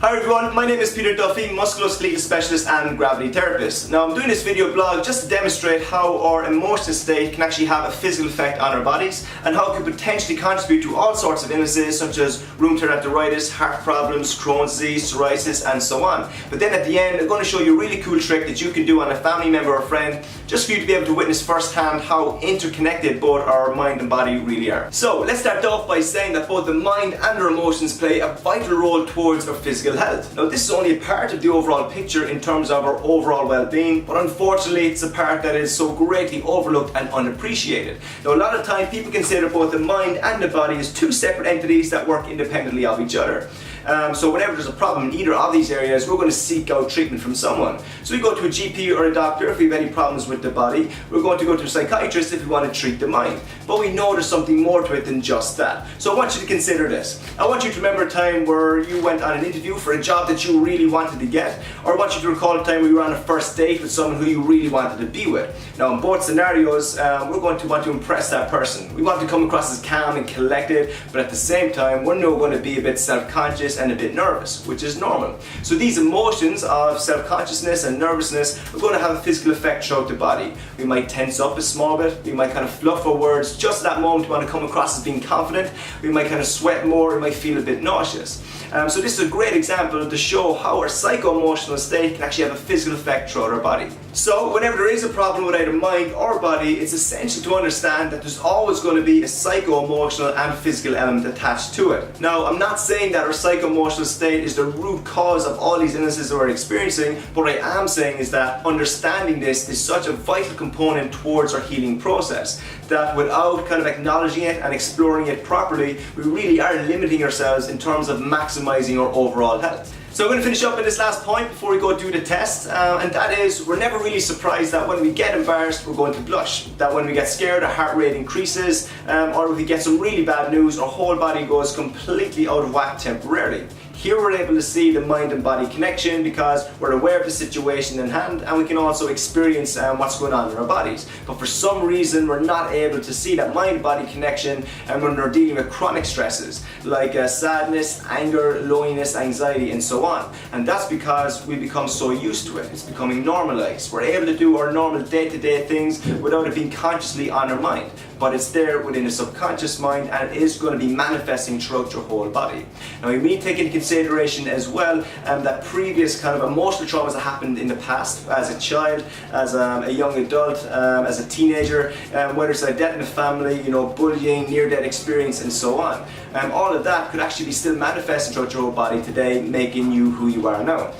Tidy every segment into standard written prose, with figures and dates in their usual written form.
Hi everyone, my name is Peter Duffy, musculoskeletal specialist and gravity therapist. Now I'm doing this video blog just to demonstrate how our emotional state can actually have a physical effect on our bodies and how it can potentially contribute to all sorts of illnesses such as rheumatoid arthritis, heart problems, Crohn's disease, psoriasis and so on. But then at the end I'm going to show you a really cool trick that you can do on a family member or friend just for you to be able to witness firsthand how interconnected both our mind and body really are. So let's start off by saying that both the mind and our emotions play a vital role towards our physical health. Now this is only a part of the overall picture in terms of our overall well-being, but unfortunately it's a part that is so greatly overlooked and unappreciated. Now a lot of time people consider both the mind and the body as two separate entities that work independently of each other. So whenever there's a problem in either of these areas, we're going to seek out treatment from someone. So we go to a GP or a doctor if we have any problems with the body. We're going to go to a psychiatrist if we want to treat the mind. But we know there's something more to it than just that. So I want you to consider this. I want you to remember a time where you went on an interview for a job that you really wanted to get, or I want you to recall a time where you were on a first date with someone who you really wanted to be with. Now in both scenarios, we're going to want to impress that person. We want to come across as calm and collected, but at the same time, we're now going to be a bit self-conscious and a bit nervous, which is normal. So these emotions of self-consciousness and nervousness are going to have a physical effect throughout the body. We might tense up a small bit, we might kind of fluff our words just at that moment we want to come across as being confident, we might kind of sweat more, we might feel a bit nauseous. So this is a great example to show how our psycho-emotional state can actually have a physical effect throughout our body. So whenever there is a problem with either mind or body, it's essential to understand that there's always going to be a psycho-emotional and physical element attached to it. Now I'm not saying that our psycho-emotional state is the root cause of all these illnesses that we're experiencing, but what I am saying is that understanding this is such a vital component towards our healing process, that without kind of acknowledging it and exploring it properly, we really are limiting ourselves in terms of maximizing our overall health. So I'm going to finish up in this last point before we go do the test, and that is we're never really surprised that when we get embarrassed we're going to blush, that when we get scared our heart rate increases, or if we get some really bad news our whole body goes completely out of whack temporarily. Here we're able to see the mind and body connection because we're aware of the situation in hand and we can also experience what's going on in our bodies. But for some reason we're not able to see that mind-body connection and when we're dealing with chronic stresses like sadness, anger, loneliness, anxiety and so on. And that's because we become so used to it. It's becoming normalized. We're able to do our normal day-to-day things without it being consciously on our mind. But it's there within the subconscious mind and it is going to be manifesting throughout your whole body. Now we need to take into consideration as well that previous kind of emotional traumas that happened in the past as a child, as a young adult, as a teenager, whether it's a death in the family, bullying, near-death experience and so on. All of that could actually be still manifesting throughout your whole body today, making you who you are now.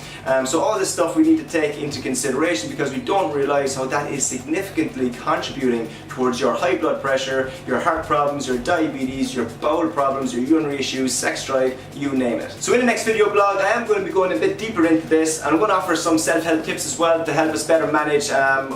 So all this stuff we need to take into consideration because we don't realize how that is significantly contributing towards your high blood pressure, your heart problems, your diabetes, your bowel problems, your urinary issues, sex drive, you name it. So in the next video blog I am going to be going a bit deeper into this and I'm going to offer some self-help tips as well to help us better manage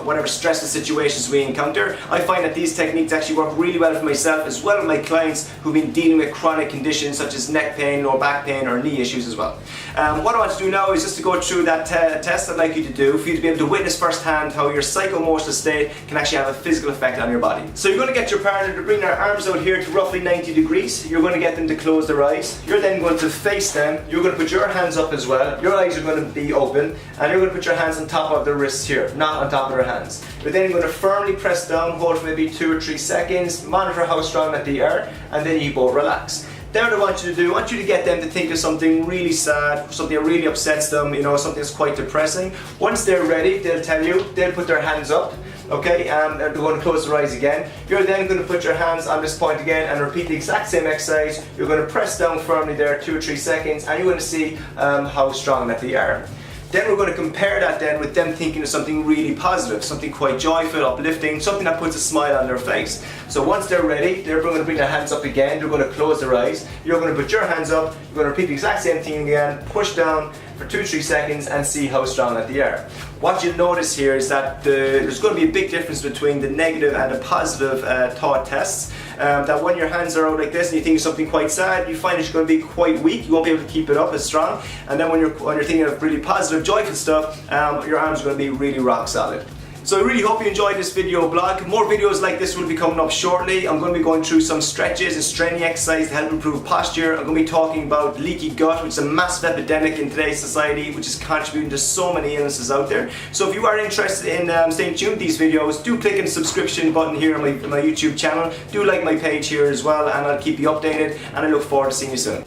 whatever stressful situations we encounter. I find that these techniques actually work really well for myself as well as my clients who've been dealing with chronic conditions such as neck pain, lower back pain or knee issues as well. What I want to do now is just to go through that test I'd like you to do for you to be able to witness firsthand how your psycho-emotional state can actually have a physical effect on your body. So you're going to get your partner to bring their arms out here to roughly 90 degrees. You're going to get them to close their eyes. You're then going to face them. You're going to put your hands up as well. Your eyes are going to be open and you're going to put your hands on top of their wrists here, not on top of their hands. You're then going to firmly press down, hold for maybe 2 or 3 seconds, monitor how strong that they are and then you both relax. Then what I want you to do, I want you to get them to think of something really sad, something that really upsets them, something that's quite depressing. Once they're ready, they'll tell you, they'll put their hands up, okay, and they're going to close their eyes again. You're then going to put your hands on this point again and repeat the exact same exercise. You're going to press down firmly there 2 or 3 seconds and you're going to see how strong that they are. Then we're going to compare that then with them thinking of something really positive, something quite joyful, uplifting, something that puts a smile on their face. So once they're ready, they're going to bring their hands up again, they're going to close their eyes, you're going to put your hands up, you're going to repeat the exact same thing again, push down for 2 or 3 seconds and see how strong that they are. What you'll notice here is that there's going to be a big difference between the negative and the positive thought tests. That when your hands are out like this and you think of something quite sad, you find that you're going to be quite weak, you won't be able to keep it up as strong. And then when you're thinking of really positive, joyful stuff, your arms are going to be really rock solid. So I really hope you enjoyed this video blog. More videos like this will be coming up shortly. I'm going to be going through some stretches and straining exercise to help improve posture. I'm going to be talking about leaky gut, which is a massive epidemic in today's society, which is contributing to so many illnesses out there. So if you are interested in staying tuned with these videos, do click on the subscription button here on my YouTube channel. Do like my page here as well, and I'll keep you updated, and I look forward to seeing you soon.